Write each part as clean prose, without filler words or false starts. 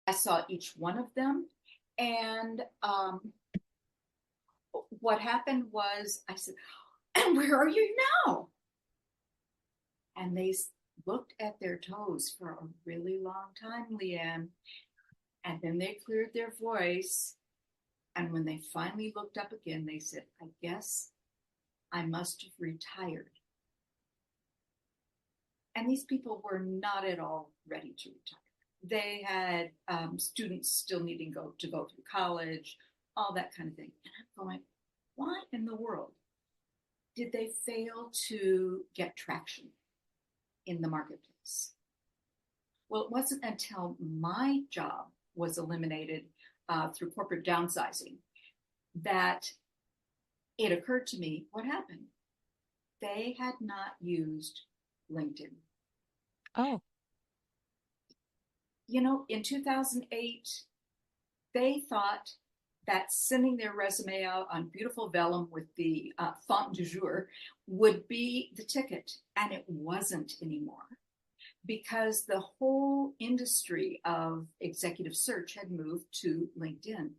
I saw each one of them. And what happened was I said, and where are you now? And they looked at their toes for a really long time, LeAnn. And then they cleared their voice. And when they finally looked up again, they said, I guess I must have retired. And these people were not at all ready to retire. They had students still needing to go through college, all that kind of thing. And I'm going, why in the world did they fail to get traction in the marketplace? Well, it wasn't until my job was eliminated through corporate downsizing that it occurred to me what happened. They had not used LinkedIn. Oh, You know, in 2008, they thought that sending their resume out on beautiful vellum with the font du jour would be the ticket, and it wasn't anymore because the whole industry of executive search had moved to LinkedIn,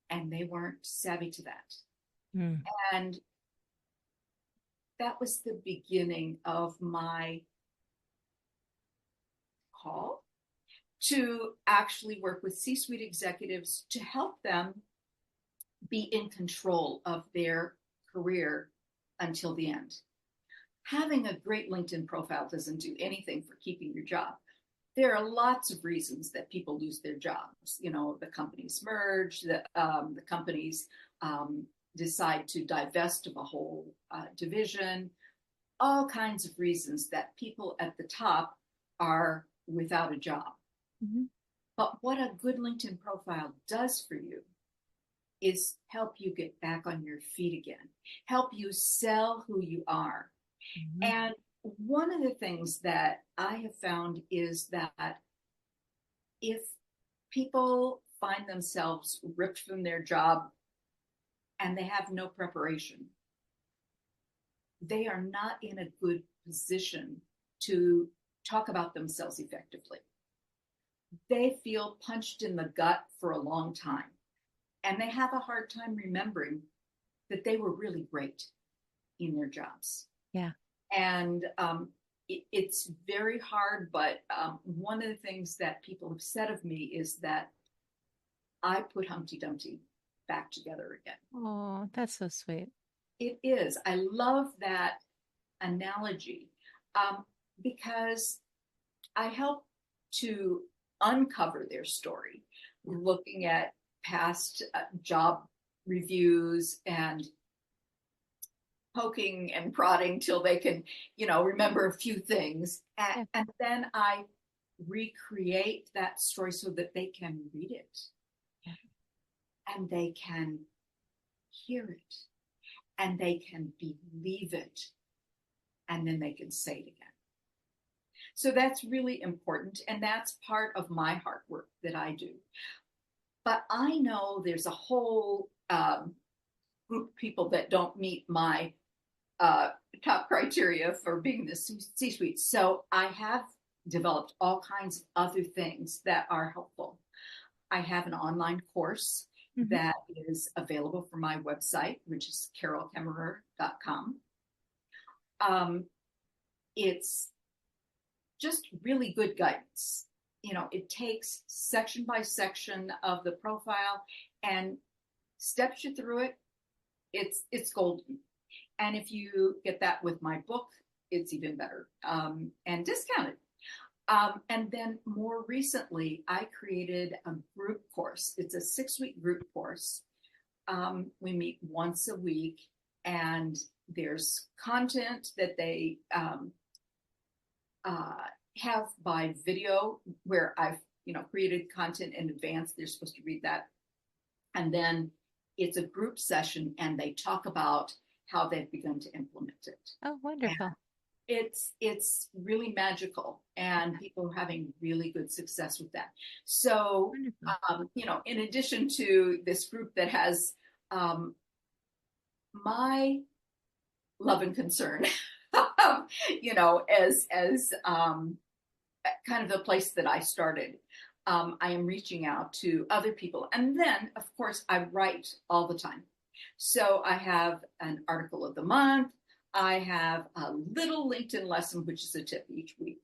and they weren't savvy to that. mm. And that was the beginning of my call to actually work with C-suite executives to help them be in control of their career until the end. Having a great LinkedIn profile doesn't do anything for keeping your job. There are lots of reasons that people lose their jobs. You know, the companies merge, the companies decide to divest of a whole division, all kinds of reasons that people at the top are without a job. Mhm. But what a good LinkedIn profile does for you is help you get back on your feet again, help you sell who you are. Mhm. And one of the things that I have found is that if people find themselves ripped from their job and they have no preparation, they are not in a good position to talk about themselves effectively. They feel punched in the gut for a long time, and they have a hard time remembering that they were really great in their jobs. Yeah. And it's very hard, but one of the things that people have said of me is that I put Humpty Dumpty back together again. Oh, that's so sweet. It is. I love that analogy um, because I help to uncover their story, Yeah. looking at past job reviews and poking and prodding till they can, remember a few things. And, Yeah. and then I recreate that story so that they can read it Yeah. and they can hear it and they can believe it and then they can say it again. So that's really important. And that's part of my hard work that I do. But I know there's a whole group of people that don't meet my uh, top criteria for being in the C-suite. So I have developed all kinds of other things that are helpful. I have an online course Mhm. that is available from my website, which is carolkaemmerer.com. It's just really good guidance. You know, it takes section by section of the profile and steps you through it. It's golden. And if you get that with my book, it's even better and discounted. And then more recently, I created a group course. It's a 6-week group course. We meet once a week, and there's content that they uh, have by video where I've created content in advance. They're supposed to read that, and then it's a group session, and they talk about how they've begun to implement it. Oh, And wonderful. it's really magical, and people are having really good success with that. So, Wonderful. in addition to this group that has um, my love and concern, as kind of the place that I started. I am reaching out to other people. And then, of course, I write all the time. So I have an article of the month. I have a little LinkedIn lesson, which is a tip each week.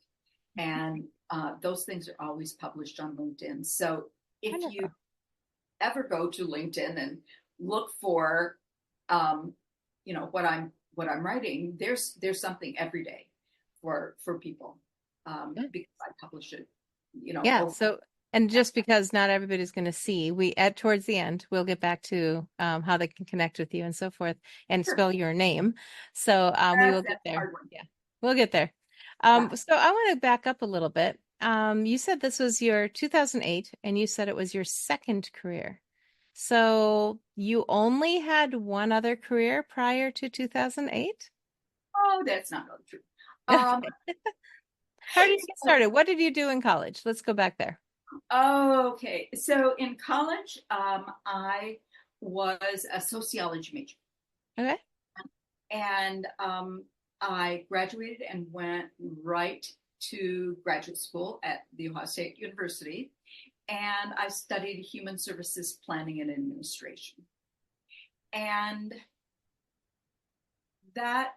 And those things are always published on LinkedIn. So if you Wonderful. ever go to LinkedIn and look for, um, what I'm writing, there's something every day for people, Good. because I publish it, Yeah. over. So, and just because not everybody's going to see, we at towards the end, we'll get back to how they can connect with you and so forth and Sure, spell your name. So we will get that's a there. hard one. Yeah, we'll get there. Yeah. So I want to back up a little bit. You said this was your 2008, and you said it was your second career. So you only had one other career prior to 2008? Oh, that's not really true. Um, Okay. How did you get so, started? What did you do in college? Let's go back there. okay. So in college, I was a sociology major, Okay. and I graduated and went right to graduate school at The Ohio State University, and I studied human services planning and administration. And that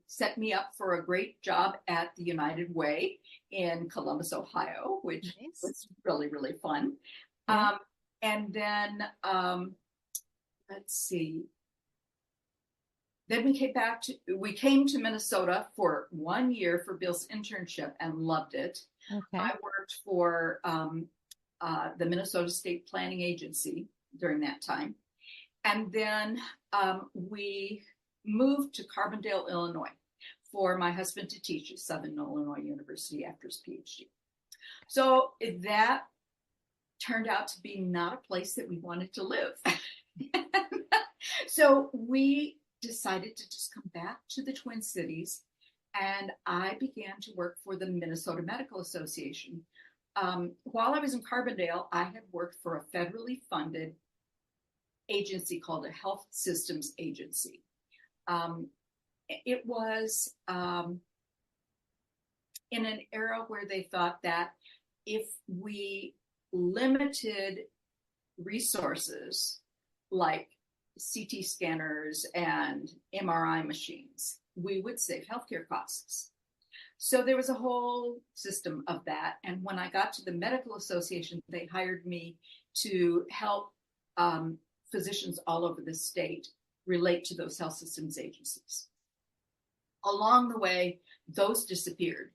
set me up for a great job at the United Way in Columbus, Ohio, which Nice. was really, really fun. Yeah. And then, let's see, then we came to Minnesota for 1 year for Bill's internship and loved it. Okay. I worked for the Minnesota State Planning Agency during that time. And then we moved to Carbondale, Illinois for my husband to teach at Southern Illinois University after his PhD. So that turned out to be not a place that we wanted to live. So we decided to just come back to the Twin Cities, and I began to work for the Minnesota Medical Association. While I was in Carbondale, I had worked for a federally funded agency called a health systems agency. It was in an era where they thought that if we limited resources like CT scanners and MRI machines, we would save healthcare costs. So there was a whole system of that. And when I got to the Medical Association, they hired me to help physicians all over the state relate to those health systems agencies. Along the way, those disappeared,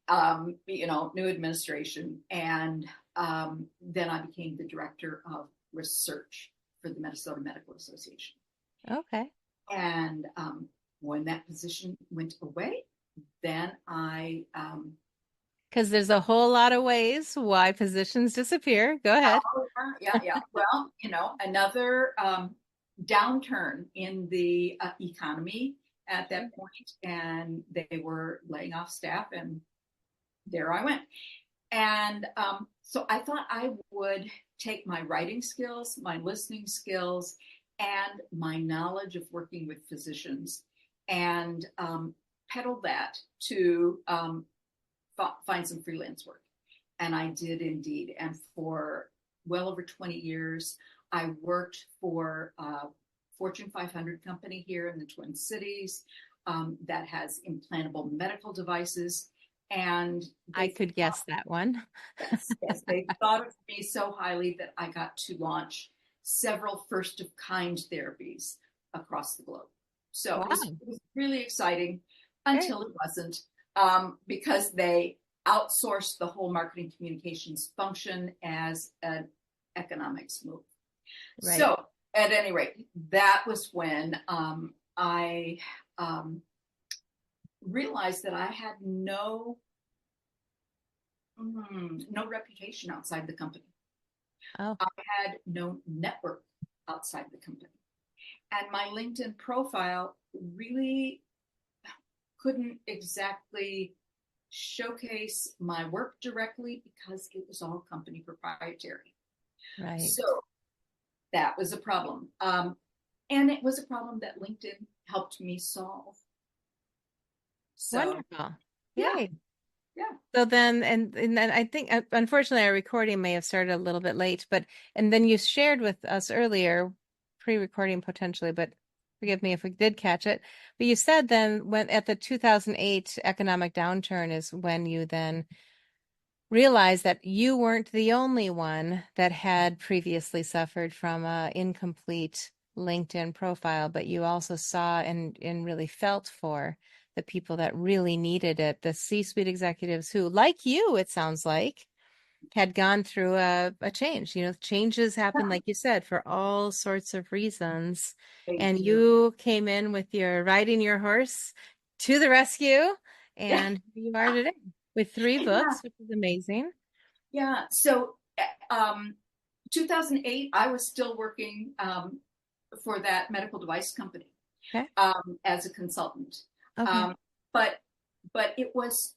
new administration. And then I became the director of research for the Minnesota Medical Association. Okay. And when that position went away, then I Because there's a whole lot of ways why positions disappear. Go ahead. yeah. Well, another downturn in the economy at that point, and they were laying off staff, and there I went. And so I thought I would take my writing skills, my listening skills, and my knowledge of working with physicians and peddle that to find some freelance work. And I did indeed. And for well over 20 years, I worked for a Fortune 500 company here in the Twin Cities that has implantable medical devices. And I could guess that one. yes, they thought of me so highly that I got to launch several first of kind therapies across the globe. So Wow. it was really exciting Great. until it wasn't, because they outsourced the whole marketing communications function as an economics move. Right. So at any rate, that was when I realized that I had no reputation outside the company. Oh, I had no network outside the company. And my LinkedIn profile really couldn't exactly showcase my work directly because it was all company proprietary. right. So that was a problem. And it was a problem that LinkedIn helped me solve. So, Wonderful. yeah. Yay. Yeah. So then, and then I think, unfortunately, our recording may have started a little bit late, but, and then you shared with us earlier, pre-recording potentially, but forgive me if we did catch it. But you said then when at the 2008 economic downturn is when you then realized that you weren't the only one that had previously suffered from a incomplete LinkedIn profile, but you also saw and really felt for the people that really needed it, the C-suite executives who, like you, it sounds like, had gone through a change. You know, changes happen, Yeah. like you said, for all sorts of reasons. They And do. you came in with your riding your horse to the rescue, and here you are today with three Yeah. books, which is amazing. Yeah. So, um, 2008, I was still working for that medical device company Okay. as a consultant. Okay. Um, but but it was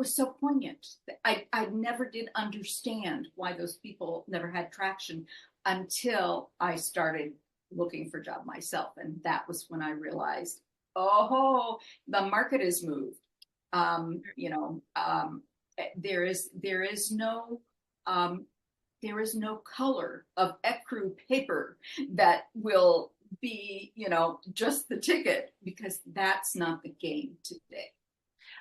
so poignant. I never did understand why those people never had traction until I started looking for a job myself, and that was when I realized, oh, the market has moved. You know, there is no um, there is no color of ecru paper that will be, you know, just the ticket, because that's not the game today.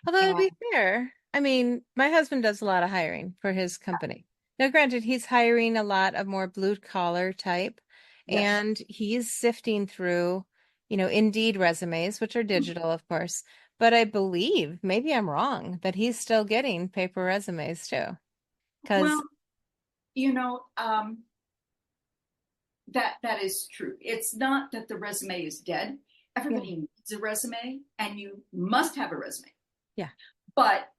Although to And be fair, I mean, my husband does a lot of hiring for his company. Now, granted, he's hiring a lot of more blue collar type, yes, and he's sifting through, Indeed resumes, which are digital, of course. But I believe, maybe I'm wrong, that he's still getting paper resumes too. well, Because, you know, that is true. It's not that the resume is dead. yeah, Everybody needs a resume, and you must have a resume. yeah, But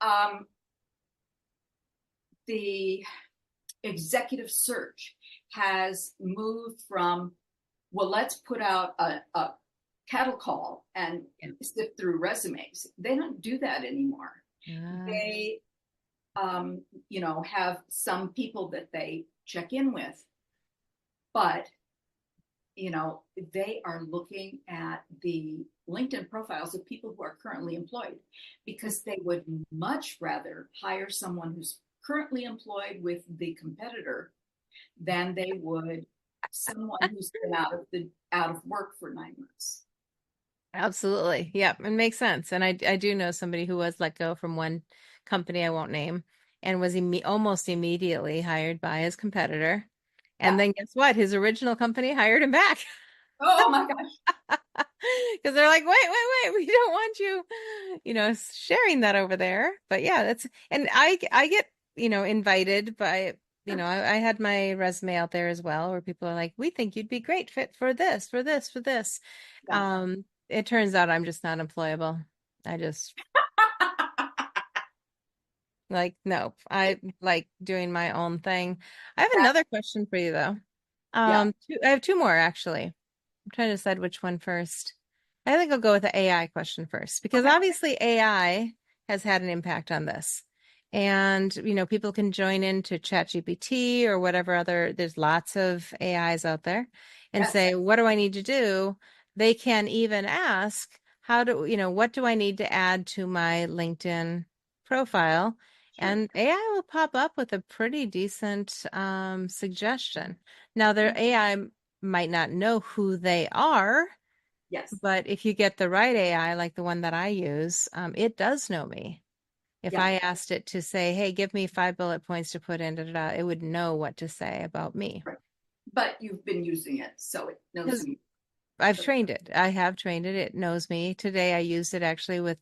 um, the executive search has moved from, well, let's put out a cattle call and yeah. sift through resumes. They don't do that anymore. Ah, They, you know, have some people that they check in with, but you know, they are looking at the LinkedIn profiles of people who are currently employed, because they would much rather hire someone who's currently employed with the competitor than they would someone who's been out of work for 9 months. absolutely. Yep, it makes sense. And I do know somebody who was let go from one company I won't name and was almost immediately hired by his competitor. And Yeah. then guess what? His original company hired him back Oh my gosh. because they're like, wait, we don't want you, sharing that over there. But yeah, that's, and I get, invited by, I had my resume out there as well where people are like, we think you'd be great fit for this, for this, for this. Yeah. It turns out I'm just not employable. I just like, nope. I like doing my own thing. I have That, another question for you though. yeah. I have two more actually. I'm trying to decide which one first. I think I'll go with the AI question first because Okay. obviously AI has had an impact on this. And, people can join into ChatGPT or whatever other, there's lots of AIs out there and Yes. say, what do I need to do? They can even ask, what do I need to add to my LinkedIn profile? Sure. And AI will pop up with a pretty decent suggestion. Now, their Yeah. AI might not know who they are, Yes. but if you get the right AI, like the one that I use, it does know me. If Yeah. I asked it to say, hey, give me 5 bullet points to put in, da, da, da, it would know what to say about me. Right. But you've been using it, so it knows Because who you I've are. trained it. I have trained it. It knows me. Today I used it actually with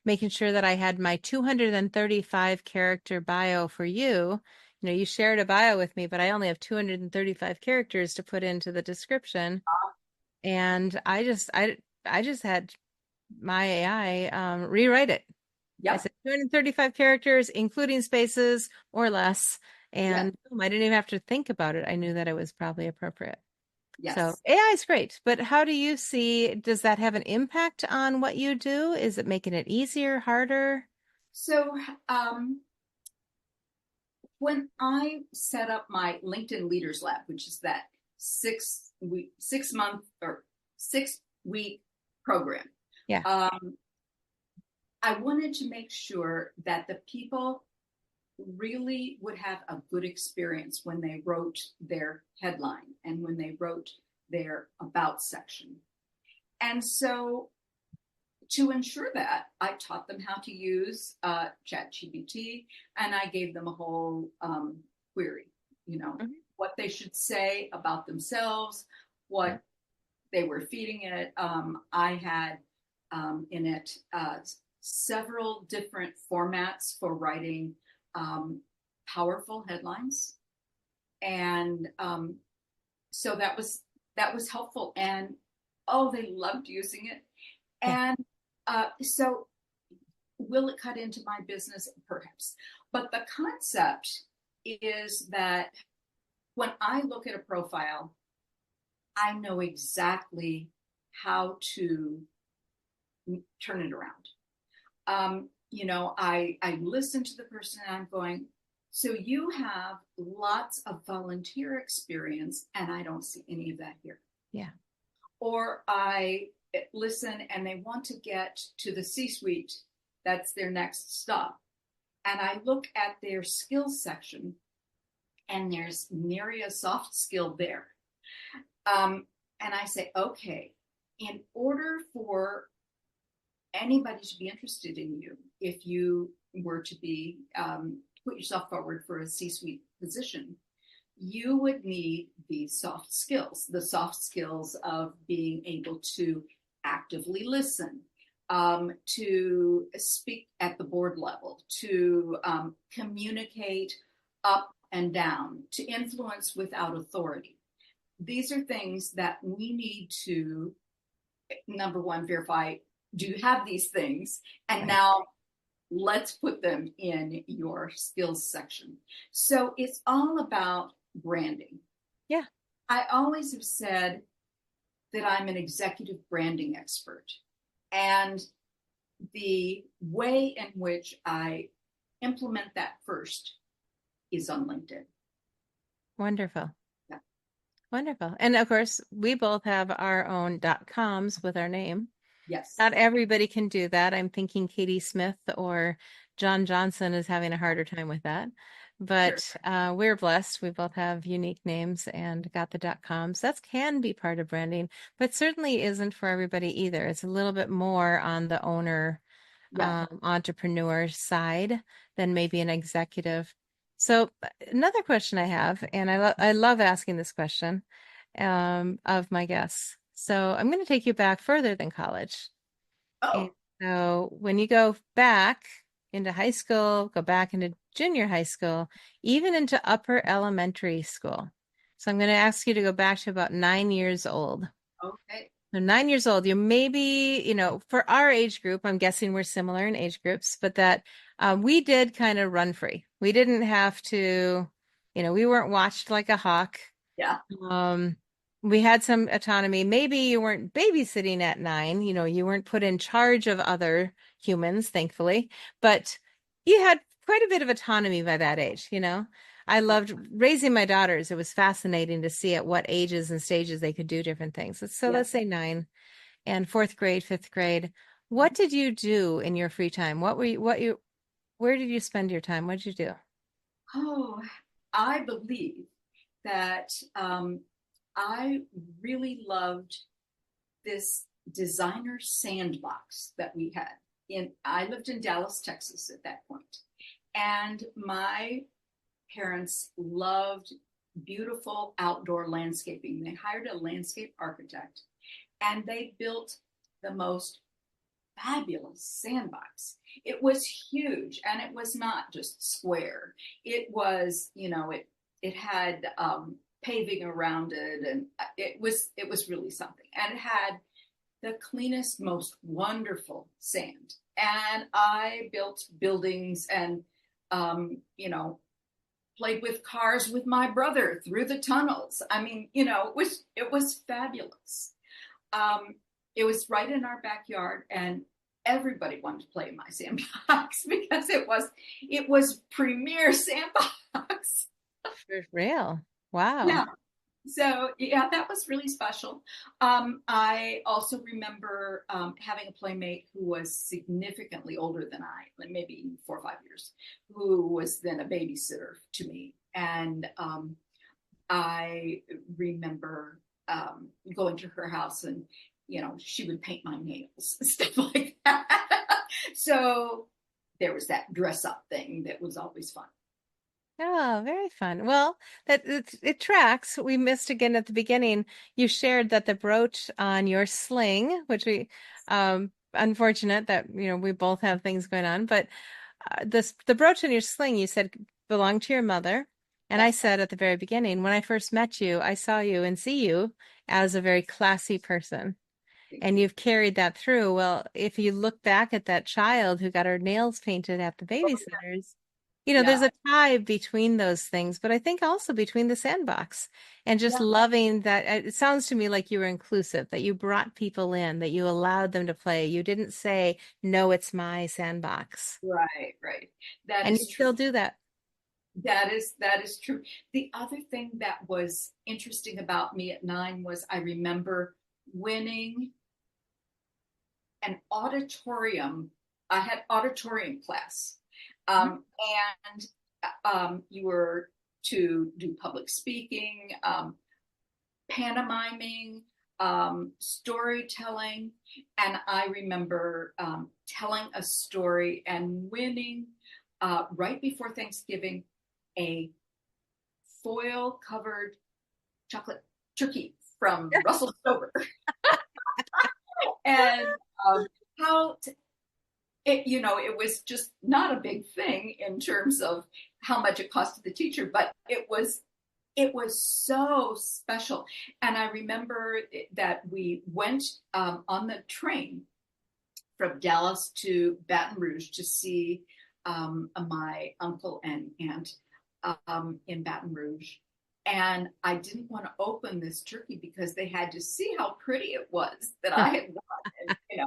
making sure that I had my 235 character bio for you. You shared a bio with me, but I only have 235 characters to put into the description. And I just had my AI rewrite it. I Yep. said 235 characters, including spaces or less. Yes. And boom, I didn't even have to think about it. I knew that it was probably appropriate. So Yes. AI is great, but how do you see, does that have an impact on what you do? Is it making it easier, harder? So, when I set up my LinkedIn Leaders Lab, which is that 6 month or 6 week program, Yeah. um, I wanted to make sure that the people really would have a good experience when they wrote their headline and when they wrote their about section. And so to ensure that, I taught them how to use ChatGPT, and I gave them a whole query, you know, Mhm. what they should say about themselves, Yeah. what they were feeding it. I had in it several different formats for writing um, powerful headlines, and so that was helpful. And oh, they loved using it. Yeah. And so, will it cut into my business? Perhaps. But the concept is that when I look at a profile, I know exactly how to turn it around. I listen to the person and I'm going, so you have lots of volunteer experience, and I don't see any of that here. Yeah. Or I listen and they want to get to the C suite, that's their next stop. And I look at their skills section and there's nary a soft skill there. And I say, okay, in order for anybody to be interested in you, if you were to be put yourself forward for a C suite position, you would need the soft skills of being able to actively listen, to speak at the board level, to communicate up and down, to influence without authority. These are things that we need to, number one, verify, do you have these things? And Right. now let's put them in your skills section. So it's all about branding. Yeah. I always have said that I'm an executive branding expert. And the way in which I implement that first is on LinkedIn. Wonderful. Yeah. Wonderful. And of course, we both have our own .coms with our name. Yes. Not everybody can do that. I'm thinking Katie Smith or John Johnson is having a harder time with that. Sure. But we're blessed. We both have unique names and got the .coms. That can be part of branding, but certainly isn't for everybody either. It's a little bit more on the owner, Yeah. entrepreneur side than maybe an executive. So another question I have, and I love asking this question of my guests. So I'm going to take you back further than college. And Oh, so when you go back into high school, go back into junior high school, even into upper elementary school. So I'm going to ask you to go back to about 9 years old. okay. So 9 years old, you maybe, for our age group, I'm guessing we're similar in age groups, but that we did kind of run free. We didn't have to, we weren't watched like a hawk. Yeah. Um, we had some autonomy. Maybe you weren't babysitting at 9, you weren't put in charge of other humans, thankfully, but you had quite a bit of autonomy by that age. I loved raising my daughters. It was fascinating to see at what ages and stages they could do different things. So Yeah. let's say 9 and fourth grade, fifth grade. What did you do in your free time? Where did you spend your time? What did you do? Oh, I believe that I really loved this designer sandbox that we had. I lived in Dallas, Texas at that point, and my parents loved beautiful outdoor landscaping. They hired a landscape architect, and they built the most fabulous sandbox. It was huge, and it was not just square. It was, it had paving around it, and it was really something. And it had the cleanest, most wonderful sand. And I built buildings and, played with cars with my brother through the tunnels. I mean, it was fabulous. Um, it was right in our backyard, and everybody wanted to play in my sandbox because it was premier sandbox. For real. Wow. Yeah, So yeah, that was really special. I also remember having a playmate who was significantly older than I, like maybe 4 or 5 years, who was then a babysitter to me. And I remember going to her house and, she would paint my nails and stuff like that. So there was that dress up thing that was always fun. Oh, very fun. Well, it tracks. We missed again at the beginning. You shared that the brooch on your sling, which we, unfortunate that, we both have things going on, but the brooch on your sling, you said belonged to your mother. And I Yes, said at the very beginning, when I first met you, I saw you and see you as a very classy person. thank And you. you've carried that through. Well, if you look back at that child who got her nails painted at the Oh, babysitters, yeah, there's a tie between those things, but I think also between the sandbox and just yeah, loving that. It sounds to me like you were inclusive, that you brought people in, that you allowed them to play. You didn't say, no, it's my sandbox. right, right. That And is you true. still do that. That is true. The other thing that was interesting about me at 9 was I remember winning an auditorium. I had auditorium class, Mhm. and you were to do public speaking, pantomiming, storytelling, and I remember telling a story and winning right before Thanksgiving a foil covered chocolate turkey from Russell Stover. And um, how it was just not a big thing in terms of how much it cost to the teacher, but it was so special. And I remember that we went on the train from Dallas to Baton Rouge to see my uncle and aunt in Baton Rouge. And I didn't want to open this turkey because they had to see how pretty it was that I had won. And,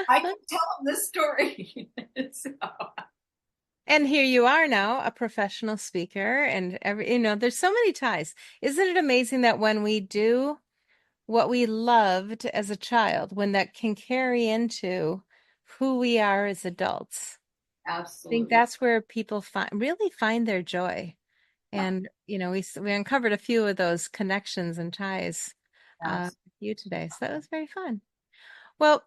I can tell them this story. So, And here you are now, a professional speaker, and there's so many ties. Isn't it amazing that when we do what we loved as a child, when that can carry into who we are as adults? I think absolutely. that's where people really find their joy. Yeah. And we uncovered a few of those connections and ties Yes. with you today. So that was very fun. Well,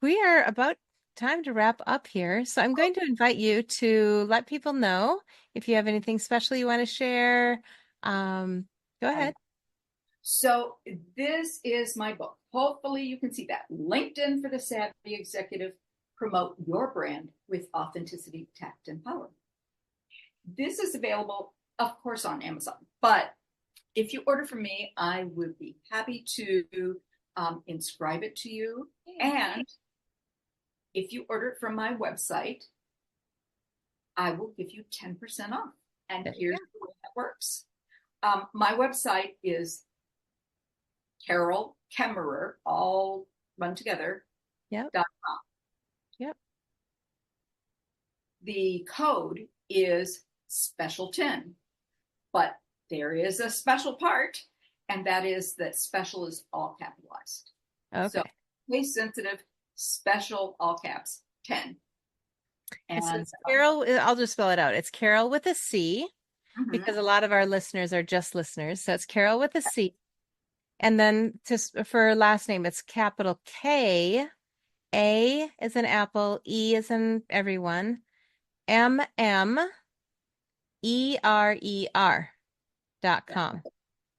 we are about time to wrap up here. So I'm going to invite you to let people know if you have anything special you want to share. Um, Go ahead. So this is my book. Hopefully you can see that. LinkedIn for the Savvy Executive. Promote your brand with authenticity, tact, and power. This is available, of course, on Amazon. But if you order from me, I would be happy to inscribe it to you. And if you order it from my website, I will give you 10% off. And There you here's go. the way that works. My website is Carol Kaemmerer, all run together. Yep. .com. Yep. The code is special 10, but there is a special part, and that is that special is all capitalized. So Okay. case sensitive, special, all caps, 10. And so And it's Carol, I'll just spell it out. It's Carol with a C mhm, because a lot of our listeners are just listeners. So it's Carol with a C. And then for last name, it's capital K. A is an apple, E is in everyone, MMERER.com.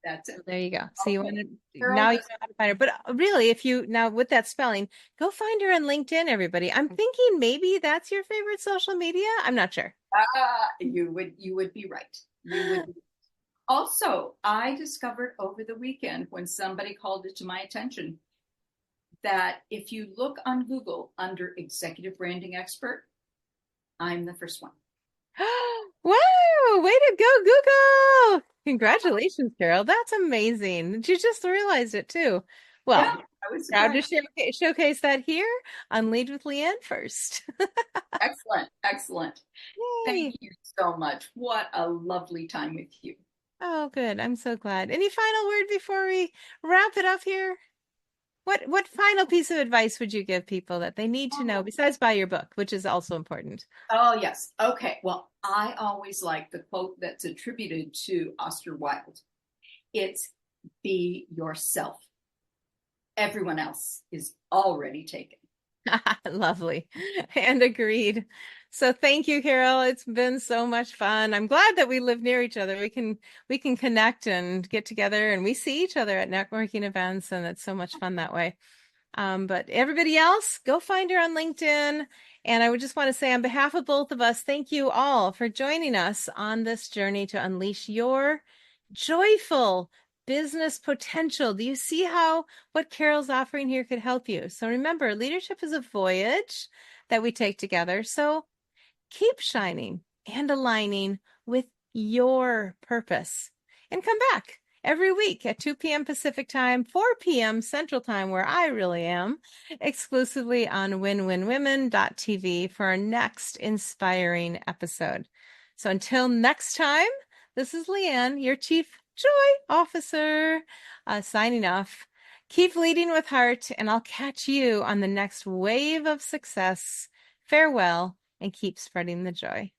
that's So it. there you go. So you want Okay. to Carol now you does. know how to find her. But really, if you now with that spelling, go find her on LinkedIn, everybody. I'm thinking maybe that's your favorite social media. I'm not sure. You would be right. You would be. Also, I discovered over the weekend when somebody called it to my attention that if you look on Google under executive branding expert, I'm the first one. Wow, way to go, Google! Congratulations, Carol. That's amazing. You just realized it too. Yeah, Well, I was proud to surprised. showcase that here on Lead with LeAnn first. Excellent, excellent. Thank Yay! you so much. What a lovely time with you. Oh, good. I'm so glad. Any final word before we wrap it up here? What final piece of advice would you give people that they need to know Oh, besides buy your book, which is also important? oh, yes. Okay. Well, I always like the quote that's attributed to Oscar Wilde. It's be yourself. Everyone else is already taken. Lovely. And agreed. So thank you, Carol. It's been so much fun. I'm glad that we live near each other. We can connect and get together and we see each other at networking events and it's so much fun that way. But everybody else, go find her on LinkedIn. And I would just want to say on behalf of both of us, thank you all for joining us on this journey to unleash your joyful business potential. Do you see how what Carol's offering here could help you? So remember, leadership is a voyage that we take together. So keep shining and aligning with your purpose. And come back every week at 2 p.m. Pacific time, 4 p.m. Central time, where I really am, exclusively on winwinwomen.tv for our next inspiring episode. So until next time, this is LeAnn, your Chief Joy Officer, signing off. Keep leading with heart, and I'll catch you on the next wave of success. Farewell and keep spreading the joy.